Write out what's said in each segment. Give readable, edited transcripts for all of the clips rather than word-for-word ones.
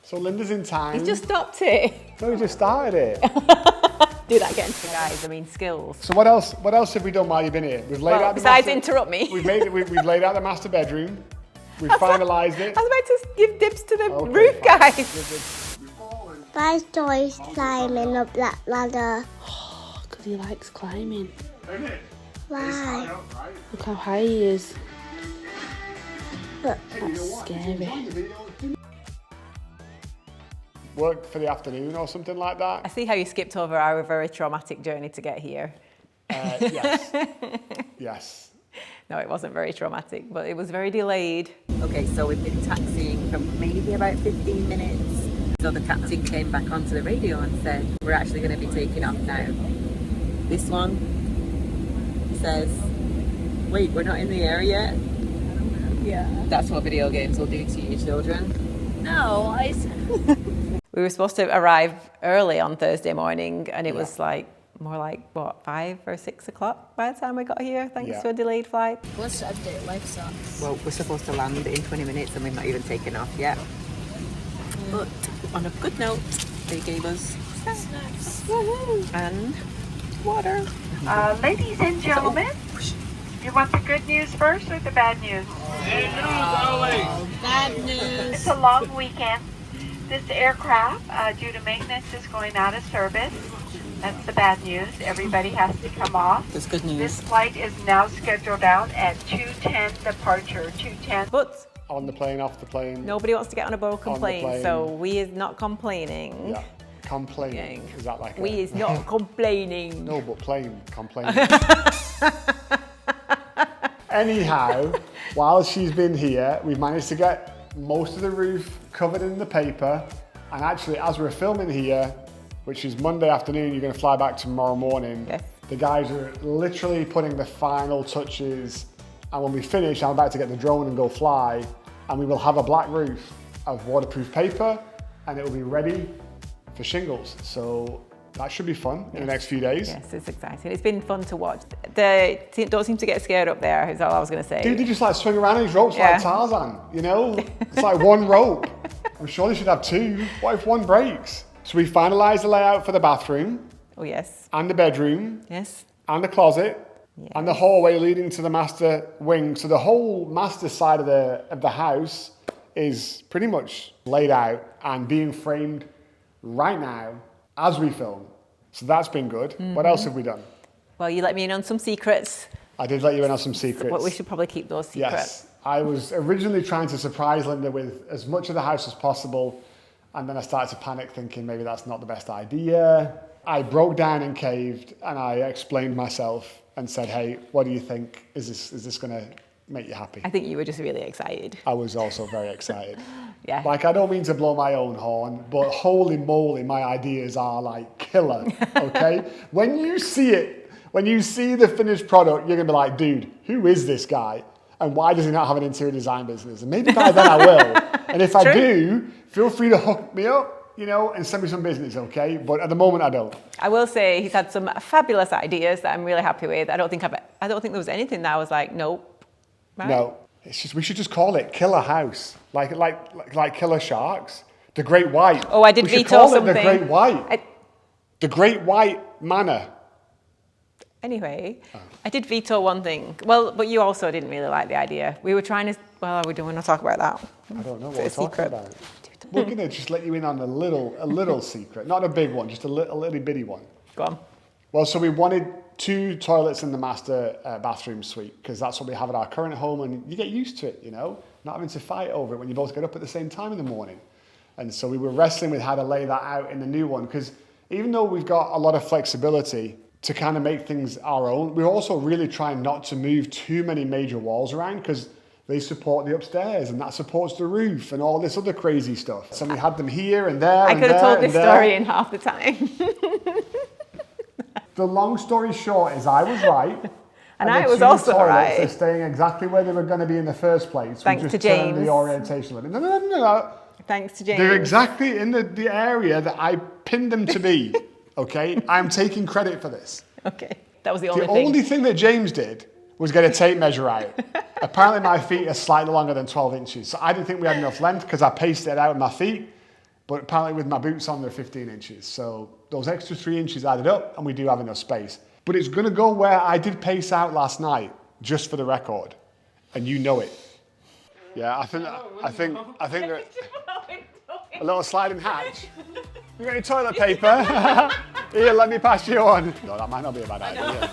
So Linda's in time. He's just stopped it. No, he just started it. Do that again, guys. I mean, skills. So what else? What else have we done while you've been here? We've laid out the besides master, interrupt me. We've laid out the master bedroom. We've finalised it. I was about to give dips to the roof, guys. My toy's climbing up that ladder. Oh, because he likes climbing. Why? Look how high he is. Look. That's scary. Work for the afternoon or something like I that? see how you skipped over our very traumatic journey to get here. Yes. Yes. No, it wasn't very traumatic, but it was very delayed. Okay, so we've been taxiing for maybe about 15 minutes. So the captain came back onto the radio and said, we're actually going to be taking off now. This one says, wait, we're not in the air yet? Yeah. That's what video games will do to you, children. No, We were supposed to arrive early on Thursday morning, and it was like more like, what, 5 or 6 o'clock by the time we got here, thanks to a delayed flight. what's the update? Life sucks. Well, we're supposed to land in 20 minutes and we've not even taken off yet. But on a good note, they gave us snacks and water. Ladies and gentlemen, you want the good news first or the bad news? Bad news. It's a long weekend. This aircraft, due to maintenance, is going out of service. That's the bad news. Everybody has to come off. That's good news. This flight is now scheduled out at 2:10 departure, 2:10. But On the plane, off the plane. nobody wants to get on a broken On the plane, plane. so we is not complaining. Yeah. Complaining. Is that like We a... is not complaining. No, but plane. Complaining. Anyhow, while she's been here, we've managed to get most of the roof covered in the paper. And actually, as we're filming here, which is Monday afternoon, you're going to fly back tomorrow morning. Yes. The guys are literally putting the final touches. And when we finish, I'm about to get the drone and go fly. And we will have a black roof of waterproof paper, and it will be ready for shingles. So that should be fun in the next few days. Yes, it's exciting. It's been fun to watch. They don't seem to get scared up there, is all I was going to say. Dude, they just like swing around these ropes like Tarzan, you know? It's like one rope. I'm sure they should have two. What if one breaks? So we finalised the layout for the bathroom. Oh, yes. And the bedroom. Yes. And the closet. Yes. And the hallway leading to the master wing. So the whole master side of the house is pretty much laid out and being framed right now as we film. So that's been good. What else have we done? Well, you let me in on some secrets, I did let you in on some secrets. but we should probably keep those secrets. Yes. I was originally trying to surprise Linda with as much of the house as possible. And then I started to panic thinking maybe that's not the best idea. I broke down and caved and I explained myself and said, hey, what do you think? Is this going to make you happy? I think you were just really excited. I was also very excited. Yeah. Like, I don't mean to blow my own horn, but holy moly, my ideas are like killer, okay? When you see it, when you see the finished product, you're gonna be like, dude, who is this guy? And why does he not have an interior design business? And maybe by then I will. And if I do, feel free to hook me up, you know, and send me some business, okay? But at the moment, I don't. I will say he's had some fabulous ideas that I'm really happy with. I don't think there was anything that I was like, nope. Right? No, it's just, we should just call it Killer House, like Killer Sharks. The Great White. Oh, I did we should veto call something. it the Great White. The Great White Manor. Anyway, I did veto one thing. Well, but you also didn't really like the idea. We were trying to, well, we don't want to talk about that. I don't know what It's we're a talking secret. about. We're going to just let you in on a little secret. Not a big one, just a little bitty one. Go on. Well, so we wanted 2 toilets in the master bathroom suite because that's what we have at our current home, and you get used to it, you know, not having to fight over it when you both get up at the same time in the morning. And so we were wrestling with how to lay that out in the new one because even though we've got a lot of flexibility to kind of make things our own, we're also really trying not to move too many major walls around because they support the upstairs and that supports the roof and all this other crazy stuff. So we had them here and there. I and could have there told this and there. story in half the time. The long story short is I was right. And the I was 2 also toilets right. are staying exactly where they were going to be in the first place. Thanks we just to turned James. the orientation a little. No. Thanks to James. They're exactly in the area that I pinned them to be. Okay? I'm taking credit for this. Okay, that was the The only thing. only thing that James did was get a tape measure out. Apparently my feet are slightly longer than 12 inches. So I didn't think we had enough length because I pasted it out with my feet. But apparently with my boots on, they're 15 inches. So those extra 3 inches added up and we do have enough space. But it's gonna go where I did pace out last night, just for the record. And you know it. Yeah, I think that a little sliding hatch. You got any toilet paper? Here, let me pass you on. No, that might not be a bad idea.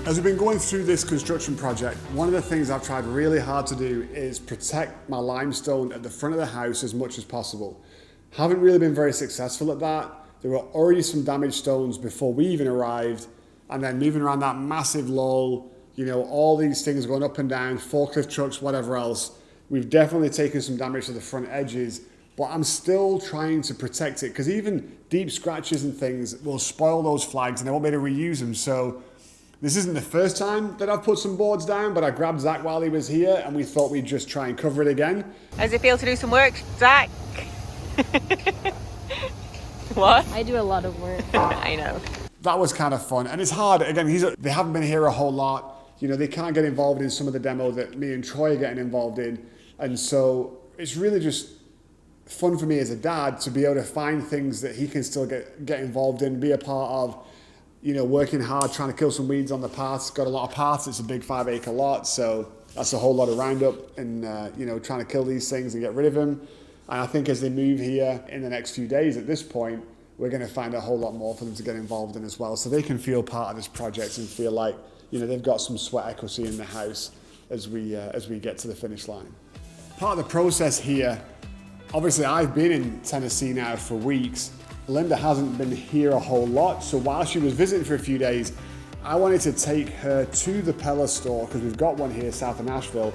As we've been going through this construction project, one of the things I've tried really hard to do is protect my limestone at the front of the house as much as possible. Haven't really been very successful at that. There were already some damaged stones before we even arrived, and then moving around that massive lull, you know, all these things going up and down, forklift trucks, whatever else. We've definitely taken some damage to the front edges, but I'm still trying to protect it because even deep scratches and things will spoil those flags and I won't be able to reuse them. So this isn't the first time that I've put some boards down, but I grabbed Zach while he was here and we thought we'd just try and cover it again. How does it feel to do some work, Zach? What? I do a lot of work. I know. That was kind of fun. And it's hard. Again, they haven't been here a whole lot. You know, they can't get involved in some of the demo that me and Troy are getting involved in. And so it's really just fun for me as a dad to be able to find things that he can still get involved in, be a part of. You know, working hard, trying to kill some weeds on the paths. Got a lot of paths. It's a big 5-acre lot, so that's a whole lot of roundup and, you know, trying to kill these things and get rid of them. And I think as they move here in the next few days at this point, we're going to find a whole lot more for them to get involved in as well, so they can feel part of this project and feel like, you know, they've got some sweat equity in the house as we get to the finish line. Part of the process here, obviously I've been in Tennessee now for weeks. Linda hasn't been here a whole lot, so while she was visiting for a few days, I wanted to take her to the Pella store, because we've got one here south of Nashville,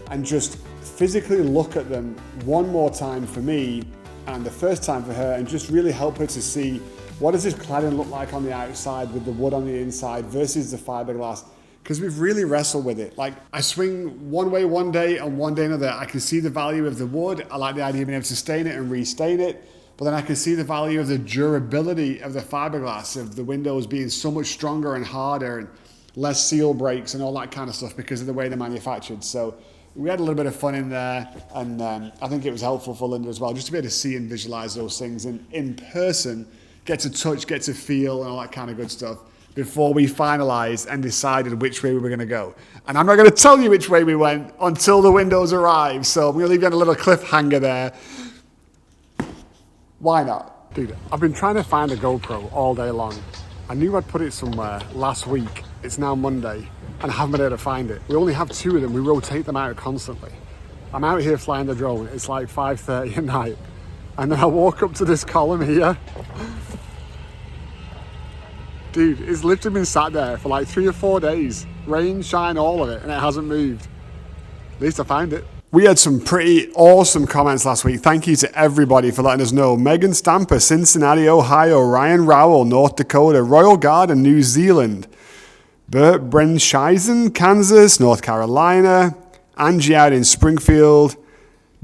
and just physically look at them one more time for me, and the first time for her, and just really help her to see what does this cladding look like on the outside with the wood on the inside versus the fiberglass, because we've really wrestled with it. Like, I swing one way one day and one day another. I can see the value of the wood. I like the idea of being able to stain it and restain it. But then I can see the value of the durability of the fiberglass, of the windows being so much stronger and harder and less seal breaks and all that kind of stuff because of the way they're manufactured. So we had a little bit of fun in there, and I think it was helpful for Linda as well, just to be able to see and visualize those things in person, get to touch, get to feel and all that kind of good stuff before we finalized and decided which way we were going to go. And I'm not going to tell you which way we went until the windows arrive. So I'm going to leave you on a little cliffhanger there. Why not? Dude, I've been trying to find a GoPro all day long. I knew I'd put it somewhere last week. It's now Monday and I haven't been able to find it. We only have 2 of them. We rotate them out constantly. I'm out here flying the drone. It's like 5:30 at night. And then I walk up to this column here. Dude, it's literally been sat there for like 3 or 4 days. Rain, shine, all of it, and it hasn't moved. At least I found it. We had some pretty awesome comments last week. Thank you to everybody for letting us know. Megan Stamper, Cincinnati, Ohio. Ryan Rowell, North Dakota. Royal Garden, New Zealand. Bert Brenscheisen, Kansas, North Carolina. Angie out in Springfield.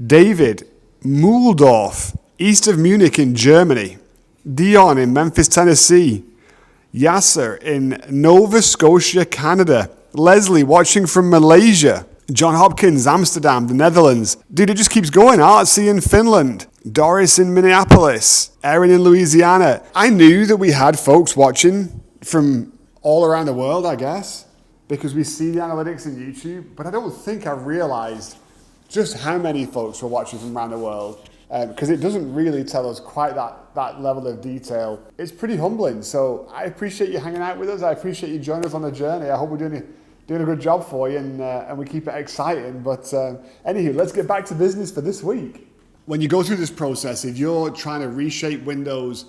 David Muhldorf, east of Munich in Germany. Dion in Memphis, Tennessee. Yasser in Nova Scotia, Canada. Leslie watching from Malaysia. John Hopkins, Amsterdam, the Netherlands. Dude, it just keeps going. Artsy in Finland. Doris in Minneapolis. Erin in Louisiana. I knew that we had folks watching from all around the world, I guess, because we see the analytics in YouTube, but I don't think I realized just how many folks were watching from around the world, because it doesn't really tell us quite that level of detail. It's pretty humbling. So I appreciate you hanging out with us. I appreciate you joining us on the journey. I hope we're doing a good job for you, and we keep it exciting. But anywho, let's get back to business for this week. When you go through this process, if you're trying to reshape windows,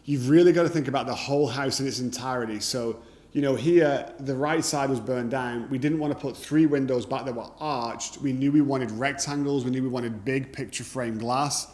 you've really got to think about the whole house in its entirety. So, you know, here, the right side was burned down. We didn't want to put 3 windows back that were arched. We knew we wanted rectangles. We knew we wanted big picture frame glass.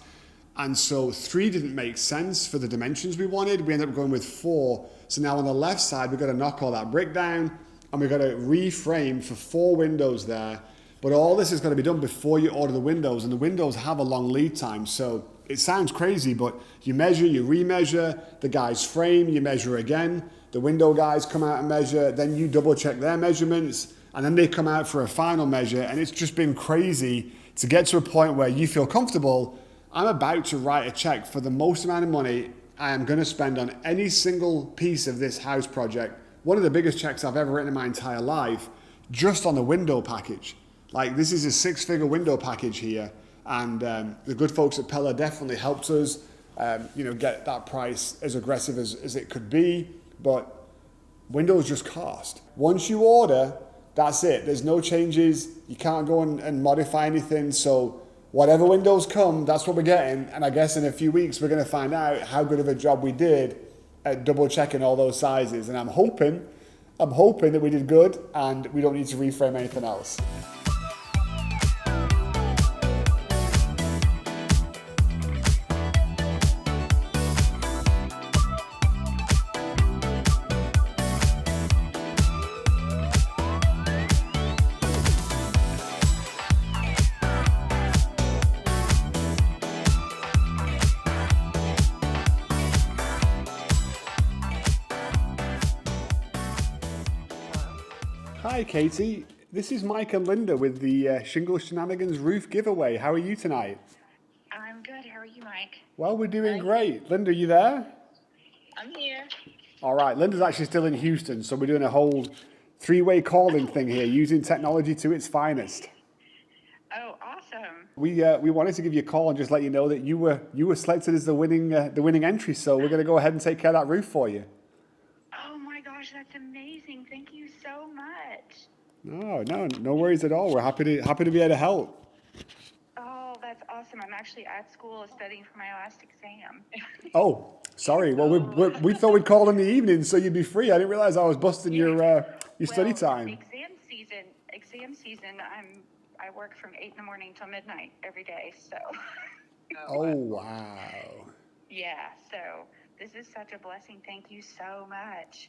And so 3 didn't make sense for the dimensions we wanted. We ended up going with 4. So now on the left side, we've got to knock all that brick down, and we've got to reframe for 4 windows there. But all this is going to be done before you order the windows, and the windows have a long lead time. So It sounds crazy, but you measure, you remeasure the guy's frame, you measure again. The window guys come out and measure, then you double check their measurements, and then they come out for a final measure. And it's just been crazy to get to a point where you feel comfortable. I'm about to write a check for the most amount of money I am going to spend on any single piece of this house project. One of the biggest checks I've ever written in my entire life, just on the window package. Like, this is a 6-figure window package here. And the good folks at Pella definitely helped us, get that price as aggressive as it could be. But windows just cost. Once you order, that's it. There's no changes. You can't go and modify anything. So whatever windows come, that's what we're getting. And I guess in a few weeks, we're going to find out how good of a job we did at double checking all those sizes. And I'm hoping that we did good and we don't need to reframe anything else. Hi Katie, this is Mike and Linda with the Shingles Shenanigans roof giveaway. How are you tonight? I'm good. How are you, Mike? Well, we're doing great. Linda, are you there? I'm here. All right, Linda's actually still in Houston, so we're doing a whole 3-way calling thing here, using technology to its finest. Oh, awesome. We wanted to give you a call and just let you know that you were selected as the winning entry, so we're going to go ahead and take care of that roof for you. Oh my gosh, that's amazing. Thank you so much. No worries at all. We're happy to be able to help. Oh, that's awesome. I'm actually at school studying for my last exam. Oh, sorry. Well, we thought we'd call in the evening so you'd be free. I didn't realize I was busting your study time. Exam season. I work from 8 in the morning till midnight every day. So. Oh wow. Yeah. So this is such a blessing. Thank you so much.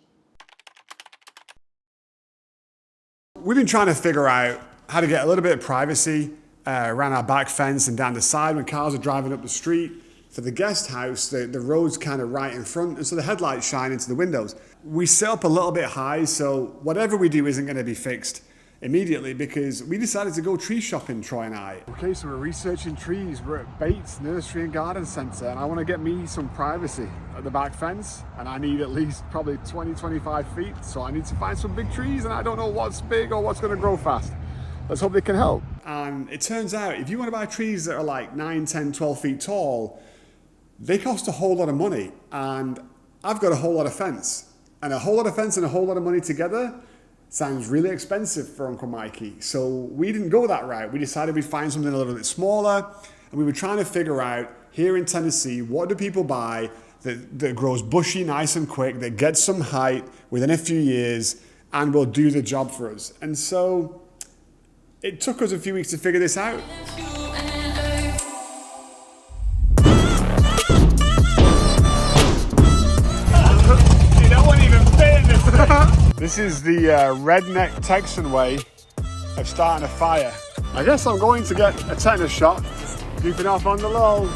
We've been trying to figure out how to get a little bit of privacy around our back fence and down the side when cars are driving up the street. For the guest house, the road's kind of right in front, and so the headlights shine into the windows. We set up a little bit high, so whatever we do isn't going to be fixed immediately because we decided to go tree shopping, Troy and I. Okay, so we're researching trees. We're at Bates Nursery and Garden Centre, and I want to get me some privacy at the back fence, and I need at least probably 20-25 feet, so I need to find some big trees, and I don't know what's big or what's going to grow fast. Let's hope they can help. And it turns out if you want to buy trees that are like 9, 10, 12 feet tall, they cost a whole lot of money, and I've got a whole lot of fence, and a whole lot of fence and a whole lot of money together sounds really expensive for Uncle Mikey. So we didn't go that route. We decided we'd find something a little bit smaller, and we were trying to figure out here in Tennessee, what do people buy that grows bushy nice and quick, that gets some height within a few years and will do the job for us. And so it took us a few weeks to figure this out. This is the redneck Texan way of starting a fire. I guess I'm going to get a tetanus shot, goofing off on the low.